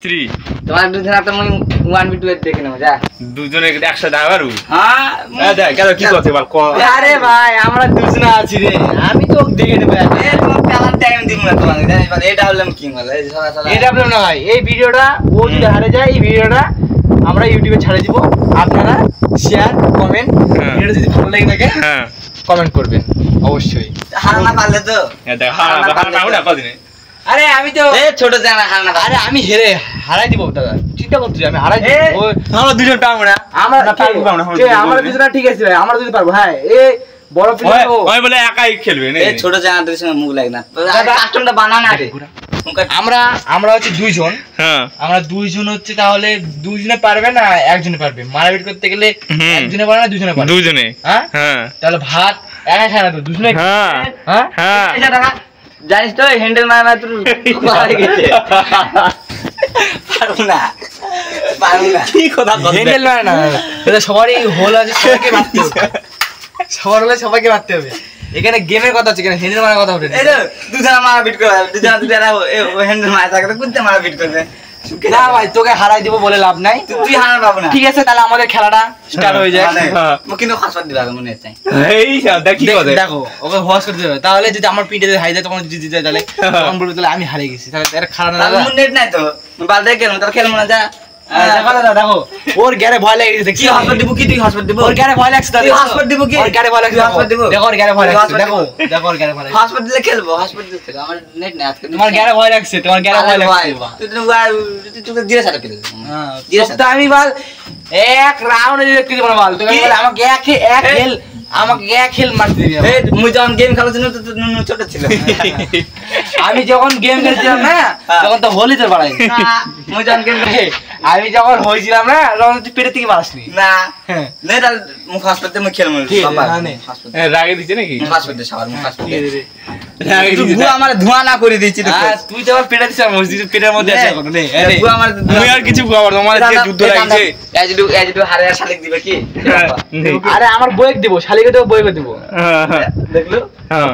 3 তোমার দুজন তো মই 1v2 এর দেখে নেব যা দুজনে একসাথে আবারু হ্যাঁ দেখ কেন কি করতে বল আরে ভাই আমরা দুজন আছি রে আমি তো দেখে নেব এ তোমার পেলার টাইম দিব না তোমাকে জানিস ভাই এটা হলাম কি বলে এই সারা সারা এটা প্রবলেম না ভাই এই ভিডিওটা ও যদি হারে যায় এই ভিডিওটা আমরা ইউটিউবে ছেড়ে দিব আপনারা শেয়ার কমেন্ট ভিডিওটা যদি ভালো লাগে থাকে হ্যাঁ কমেন্ট করবেন অবশ্যই হার না পারলে তো দেখ হারা না কদিনে আরে আমি তো এ ছোট জানা হার না আরে আমি হারাই দিব দাদা চিন্তা করতেছি আমি হারাই দিব আমরা দুজন পাবো না আমরা পারবো না আমরা দুজনা ঠিক আছে ভাই আমরা যদি পারবো হ্যাঁ এই বড় প্লেয়ার ওই বলে একাই খেলবে না এই ছোট জানাদের সঙ্গে মুখ লাগে না কাস্টমটা বানা না রে আমরা হচ্ছে দুইজন হ্যাঁ আমরা দুইজন হচ্ছে তাহলে দুইজনে পারবে না একজনে পারবে মারাপিট করতে গেলে একজনে পারে না দুইজনে পারবে দুইজনে হ্যাঁ হ্যাঁ তাহলে ভাত একা খায় না তো দুইজনে হ্যাঁ হ্যাঁ হ্যাঁ জানিস তো হ্যান্ডেল মারা তোর মারা গেছে পারবো না কি কথা হ্যান্ডেল মারে না এটা সবারই হোল আছে সবাইকে মারতে হবে সবার হলে সবাইকে মারতে হবে এখানে গেমের কথা আছে এখানে হ্যান্ডেল মারার কথা ওঠে এই তো দুজন মারা বিট করে দুজন হ্যান্ডেল মারা থাকে তো কুত্তে মারা বিট করবে না ভাই তোকে হারাই দিব বলে লাভ নাই তুই হারা পাবো না ঠিক আছে তাহলে আমাদের খেলাটা স্টার্ট হয়ে যায় কিন্তু হাসপাত দিবা মনে হচ্ছে এই দেখ কি কথা দেখো ওকে হস করতে হবে তাহলে যদি আমার পিঠে হাই যায় তখন যদি জিতে যায় তাহলে তখন বলবে তাহলে আমি হারিয়ে গেছি তাহলে এর খারাপ না তাহলে নেট নাই তো বাল দেখে কেন তাহলে খেলবো না যা দেখো দাদা দেখো ওর গ্যারে ভয় লাগে দেখছি কি হাসপাত দিব কি তুই হাসপাত দিব ওর গ্যারে ভয় লাগছে তুই হাসপাত দিব কি ওর গ্যারে ভয় লাগছে হাসপাত দিব দেখো ওর গ্যারে ভয় লাগছে দেখো দেখো ওর গ্যারে ভয় লাগছে হাসপাত দিলে খেলবো হাসপাত দিতে আমার নেট নাই আজকে তোমার গ্যারে ভয় লাগছে তোমার গ্যারে ভয় লাগছে তুই তুই দিয়ে সারা খেলে হ্যাঁ তো আমি বল এক রাউন্ডে দেখতে দিব না বল তুমি বল আমাকে এক খেল আমাকে এক খেল মারতে দিবি এই মুই যখন গেম খেলাছিলাম তো তুই ছোট ছিল আমি যখন গেম খেলছিলাম না তখন তো হোলি তোর বাড়াই মুই যখন গেম আমি যখন হয়েছিলাম না তখন তুই পেটের থেকে মারসনি না নে তাহলে মুখ হাসপাতালে মুখ খেলবো রাগে দিছে নাকি মুখ হাসপাতালে সবার মুখ হাসপাতালে তুই আমার ধোঁয়া না করে দিয়েছি তুই তো আমার পেটে দিছিস মসজিদ পেটের মধ্যে আছে এখন নে তুই আমার তুমি আর কিছু খবর তোমার যে যুদ্ধ লাগছে এজডু হারে আর শালিক দিবে কি আরে আমার বইক দিব শালিকে তো বইকে দিব দেখলো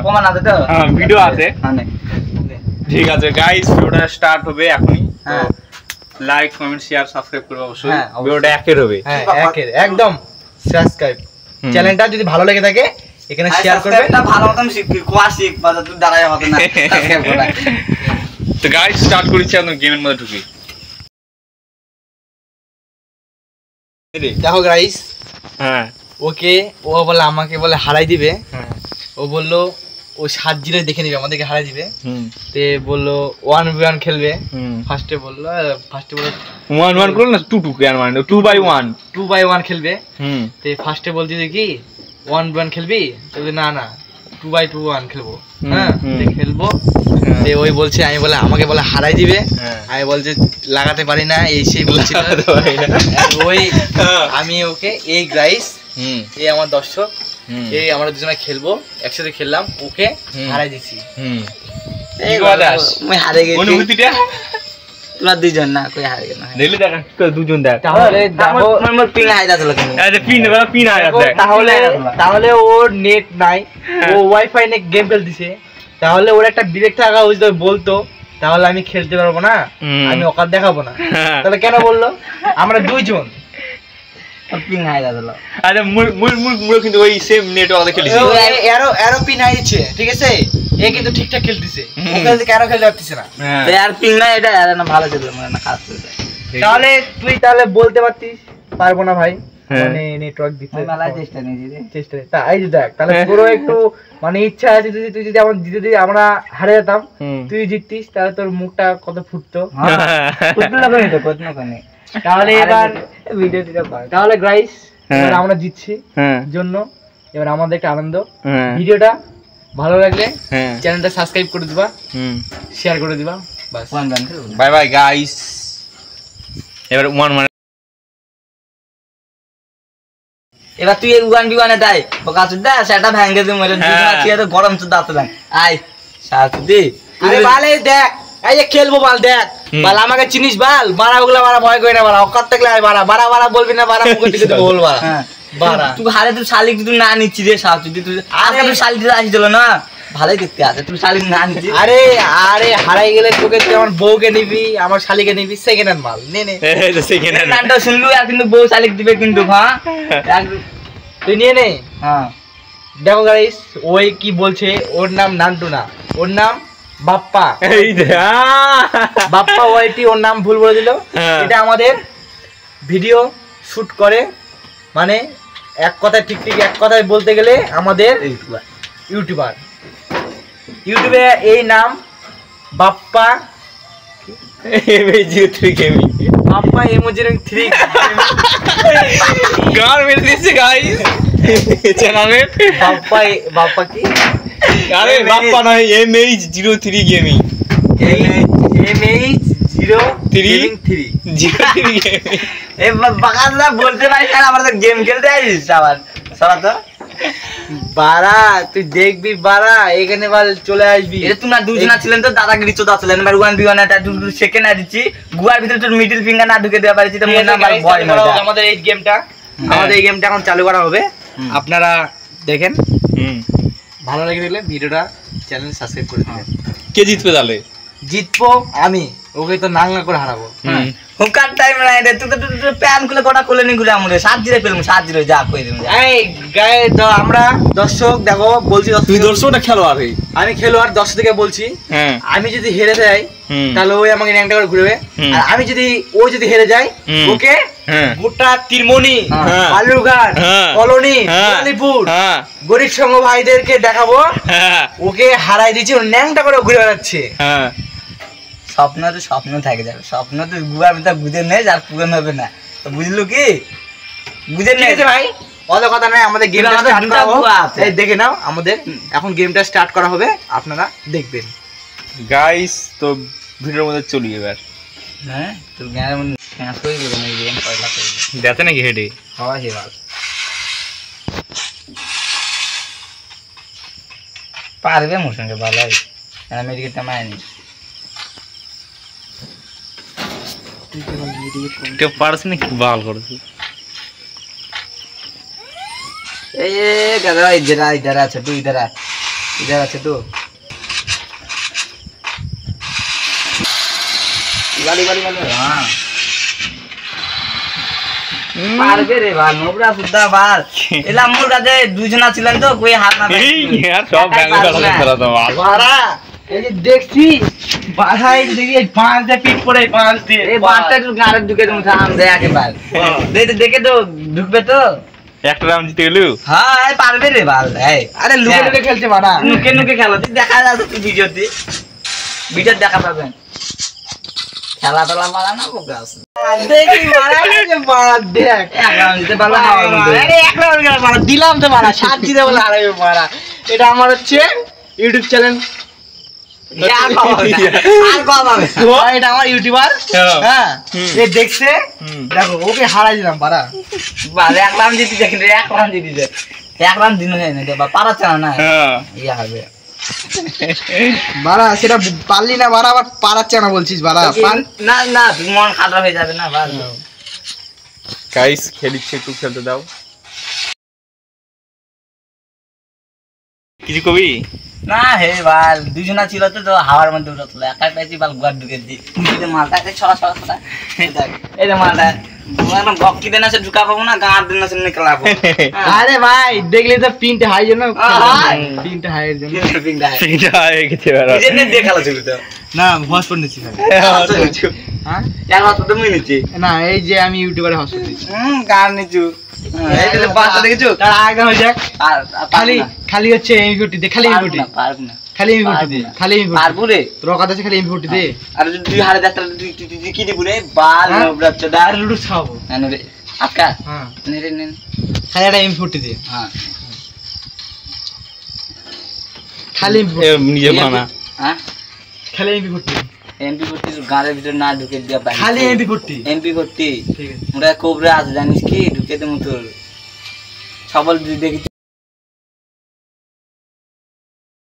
প্রমাণ আছে তো হ্যাঁ ভিডিও আছে ঠিক আছে গাইস ভিডিওটা স্টার্ট হবে এখনই হ্যাঁ লাইক কমেন্ট শেয়ার সাবস্ক্রাইব করবে অবশ্যই হ্যাঁ, ভিডিওটা একের হবে হ্যাঁ একের একদম সাবস্ক্রাইব চ্যানেলটা যদি ভালো লাগে থাকে এখানে শেয়ার করবে না ভালো মতন শিখ বাজা তুই দাঁড়ায় হবে না তো গাইস স্টার্ট করেছি আমরা গেমের মধ্যে ঢুকি দেখো গাইস হ্যাঁ ওকে ও বলে আমাকে বলে হারাই দিবে ও বললো ও 7-0 দেখে নিবে আমাদেরকে হারাই দিবে তে বললো 1v1 খেলবে ফার্স্টে বললো 1-1 করলো না 2-2 কে মানে 2x1 2x1 খেলবে তে ফার্স্টে বলছি যে কি 1v1 খেলবি তো না না 2x1 খেলবো হ্যাঁ তে খেলবো তে ওই বলছে আমি বলে আমাকে বলে হারাই দিবে আমি বলছে লাগাতে পারি না এই সেই বলছিল ওই আমি ওকে এই গাইস এই আমার দর্শক এই আমরা দুজনে খেলবো একসাথে খেললাম ওকে হারাই দিছি এই গদাস মই হারে গেছি অনুভূতিটা তোমরা দুইজন না কই হারে গেল দেখলি দেখ তো দুজন দেখ তাহলে দেখো আমার পিন হাইদা দিল কেন এই যে পিন আয়া দেখ তাহলে ওর নেট নাই ও ওয়াইফাই নে গেম খেলতিছে তাহলে ওর একটা বিবেক থাকা উচিত বলতো তাহলে আমি খেলতে পারবো না আমি ওকার দেখাবো না তাহলে কেন বললো আমরা দুইজন পিন হাইদা দিল আরে মুই কিন্তু ওই সেম নেট ওয়ালা খেলিছি এরো পিন হাইছে ঠিক আছে এ কিন্তু ঠিকঠাক খেলতিছে ওকে কেন খেলতে পারতিছে না আর পিন না এটা আর না ভালো ছিল মানে না খারাপ ছিল তাহলে তুই তাহলে বলতে পারতিস পারবো না ভাই মানে নেটওয়ার্ক দিতে মেলায় চেষ্টা নিয়েছি রে চেষ্টা তা এই যে দেখ তাহলে পুরো একটু মানে ইচ্ছা আছে যদি তুই যদি আমার জিতে দিই আমরা হারে যেতাম তুই জিততিস তাহলে তোর মুখটা কত ফুটতো ফুটতো না কেন তো কত না কেন তাহলে এবার ভিডিও দিতে পার তাহলে গাইস এবার আমরা জিতছি জন্য এবার আমাদের একটা আনন্দ ভিডিওটা ভালো লাগলে চ্যানেলটা সাবস্ক্রাইব করে দিবা শেয়ার করে দিবা বাস বাই বাই গাইস এবার 1-1 এবার তুই 1v1 এ তাই বকা চুদা সেটা ভাঙে দে মরে দুজনা তো গরম চুদা আসলাম আই সাথী আরে বালে দেখ এই যে খেলবো বাল দেখ বাল আমাকে চিনিস বাল বাড়া ওগুলা বাড়া ভয় করে না বাড়া অকাত থাকলে বাড়া বাড়া বাড়া বলবি না বাড়া মুখে দিকে বল বাড়া বাড়া তুই হারে তুই শালিক তুই না নিচ্ছি রে সাথী তুই আগে তুই শালিক আসি দিল না ভালোই দেখতে আছে, তুই শালিক না নিবি। আরে আরে হারাই গেলে তোকে তুই আমার বউকে নিবি, আমার শালিকে নিবি, সেকেন্ড হ্যান্ড মাল নে নে। এই তো সেকেন্ড হ্যান্ড। নামটা শুনলু আর কিন্তু বউ শালিক দিবে কিন্তু, হ্যাঁ তুই নিয়ে নে। হ্যাঁ দেখো গাইস, ওই কি বলছে, ওর নাম নান্টু না, ওর নাম বাপ্পা। এই দে বাপ্পা ওয়াইটি, ওর নাম ভুল বলে দিল। এটা আমাদের ভিডিও শুট করে, মানে এক কথায় ঠিক এক কথায় বলতে গেলে আমাদের ইউটিউবার। ইউটিউবে এই নাম Bappa MG3 gaming. Bappa MG3 গান মেরে দিচ্ছে গাইস চ্যানেলে। বাপ্পা কি? আরে বাপ্পা নয়, MH03 গেমিং। MH03 gaming. এ বাগানরা বলতে পারিস না, আমরা তো গেম খেলতে আসিস আবার সারা তো। বাড়া তুই দেখবি, বাড়া এখানে বাল চলে আসবি। এটা তোমরা দুজনা ছিলেন তো, দাদাগিরি চোদা ছিলেন। এবার 1v1 এটা সেকেন্ড না দিচ্ছি, গুয়ার ভিতরে তোর মিডল ফিঙ্গার না ঢুকে দেওয়া পারছি তো মনে আমার ভয় না। আমাদের এই গেমটা এখন চালু করা হবে, আপনারা দেখেন। ভালো লেগে দিলে ভিডিওটা চ্যানেল সাবস্ক্রাইব করে দিবেন। কে জিতবে তাহলে? জিতবো আমি, ওকে তো নাঙ্গা করে হারাবো। হুকার টাইম নাই রে, তুই তো প্যান খুলে গোটা খুলে নি ঘুরে আমরে 7-0 পেলাম, 7-0 যা কই দিম। এই গায়ে আমরা দর্শক, দেখো বলছি, তুই দর্শকটা খেলোয়াড়, আমি খেলোয়াড়, দর্শক থেকে বলছি। আমি যদি হেরে যাই তাহলে ওই আমাকে ন্যাংটা করে ঘুরবে, আর আমি যদি ও যদি হেরে যায় ওকে গোটা তিরমনি, বালুরঘাট, কলোনি, আলিপুর গরিব সংঘ ভাইদেরকে দেখাবো ওকে হারাই দিচ্ছি, ও ন্যাংটা করে ঘুরে বেড়াচ্ছে। স্বপ্ন তো স্বপ্ন থেকে যাবে, স্বপ্ন তো গুয়ার ভিতরে বুঝে নেই, আর পূরণ হবে না, তো বুঝলো কি? বুঝে নেই ভাই, অত কথা নাই, আমাদের গেমটা স্টার্ট করা হবে। এই দেখে নাও, আমাদের এখন গেমটা স্টার্ট করা হবে, আপনারা দেখবেন গাইস। তো ভিডিওর মধ্যে চলি এবার। হ্যাঁ তোর জ্ঞানের মধ্যে ফ্যাঁস করে দিবে না, গেম পয়লা করবে দেখে নাকি হেডে হওয়া সে ভালো পারবে মোর সঙ্গে ভালো হয়, মেডিকেলটা মায়নি। কেউ পারছে না কি বাল করছে? এই দাদা ইধার আছে তুই, ইধার আছে তো বাড়ি হ্যাঁ পারবে রে ভাই, নোবরা সুদ্ধা ভাল। এলা মোর কাছে দুজনা ছিলেন তো, কই হাত না এই यार সব ব্যাঙ্গে খেলা তো বাড়া। এই যে দেখছি বাড়াই দেখি পাঁচ দিয়ে পিট পড়ে, পাঁচ দিয়ে এই বারটা একটু গাড়ে ঢুকে তুমি থাম দে একেবারে দেখে তো ঢুকবে তো। একটা রাউন্ড জিতে গেলু। হ্যাঁ পারবে রে ভাল। আরে লুকে লুকে খেলছে বাড়া, নুকে খেলো, দেখা যাচ্ছে তুই ভিডিও দেখা পাবেন। খেলা টেলা মারা না বোকা আছে দেখি বাড়া, বাড়া দেখ এখন দিতে পারলে হাওয়ার মধ্যে। আরে এক রাউন্ড মারা দিলাম তো বাড়া, 7 জিতে বলে হারাবে বাড়া। এটা আমার হচ্ছে ইউটিউব চ্যানেল, আর কম হবে। এটা আমার ইউটিউবার। হ্যাঁ এ দেখছে, দেখো ওকে হারাই দিলাম বাড়া। বারে 1 রাউন্ড জিতি দেখেন রে, 1 রাউন্ড জিতি দে, 1 রাউন্ড দিন হয় না বা পারাচ্ছে না ইয়া হবে বাড়া। সেটা পারলি না বাড়া, আবার পারাচ্ছে না বলছিস বাড়া। না না মন খারাপ হয়ে যাবে না ভালো। গাইস খেলিচ্ছে, একটু খেলতে দাও। কিছু কবি না হে বাল, দুজনা ছিল তো, তো হাওয়ার মধ্যে উঠছিল, একা পাইছি বাল গুয়ার ঢুকে দি মালটা ছড়া এই যে মালটা গক্কি দেন আছে ঢুকা পাবো না, গাঁর দিন আছে নিকলাবো। আরে ভাই দেখলি তো পিনটা হাই জন্য, পিনটা হাইয়ের জন্য এটা হয়ে গেছে বাড়া। দেখালো ছিল তো না হসপিটাল নিচ্ছি। হ্যাঁ এক হাত তো মিনিছি না, এই যে আমি ইউটিউবারে হসপিটাল নিচ্ছি। গান নিচু এই যে বাসা দেখেছো, তার আগে হয়ে যাক। আর খালি খালি হচ্ছে এমপি দে, খালি এমপি পারবো না খালি এমপি দে, খালি এমপি পারবো রে। তোর কথা আছে খালি এমপি দে। আর যদি তুই হারে দেখতে তুই কি দিবি রে বাল নোবরাচ্ছ দা আর লুডু খাওয়াবো। হ্যাঁ রে আকা হ্যাঁ নে রে নে খালি একটা এমপি দে। হ্যাঁ খালি নিজে বানা। হ্যাঁ খালি এমপি এমপি করতে গাঁরের ভিতর না ঢুকে দিয়া বাইরে খালি এমপি করতে। ঠিক আছে, মোরা কোবরা আছে জানিস কি, ঢুকে দেবো তোর সবল দেখি।